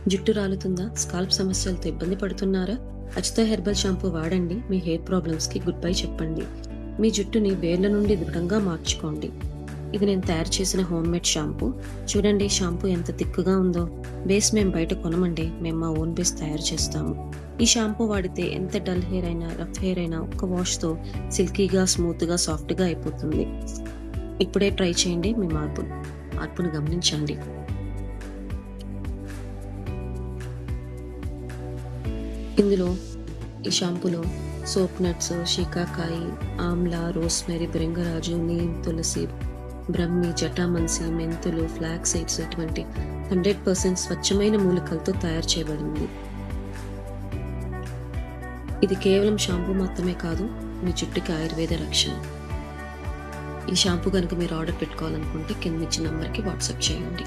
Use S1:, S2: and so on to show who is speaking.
S1: జుట్టు రాలుతుందా? స్కాల్ప్ సమస్యలతో ఇబ్బంది పడుతున్నారా? అచిత హెర్బల్ షాంపూ వాడండి. మీ హెయిర్ ప్రాబ్లమ్స్‌కి గుడ్ బై చెప్పండి. మీ జుట్టుని వేర్ల నుండి దృఢంగా మార్చుకోండి. ఇది నేను తయారు చేసిన హోమ్‌మేడ్ షాంపూ. చూడండి షాంపూ ఎంత థిక్‌గా ఉందో. బేస్ మేము బయట కొనమండి. మేము మా ఓన్ బేస్ తయారు చేస్తాము. ఈ షాంపూ వాడితే ఎంత డల్ హెయిర్ అయినా, రఫ్ హెయిర్ అయినా ఒక్క వాష్‌తో సిల్కీగా, స్మూత్‌గా, సాఫ్ట్‌గా అయిపోతుంది. ఇప్పుడే ట్రై చేయండి. మీ మార్పును గమనించండి. ఇందులో ఈ షాంపూలో soap nuts, shikakai, amla, rosemary, bhringraj, neem, tulsi, brahmi, jatamansi, మెంతులు, ఫ్లాక్స్ సీడ్స్ ఇటువంటి 100% స్వచ్ఛమైన మూలికలతో తయారు చేయబడింది. ఇది కేవలం షాంపూ మాత్రమే కాదు, మీ జుట్టుకి ఆయుర్వేద రక్షణ. ఈ షాంపూ కనుక మీరు ఆర్డర్ పెట్టుకోవాలనుకుంటే కింద ఇచ్చిన నంబర్కి వాట్సాప్ చేయండి.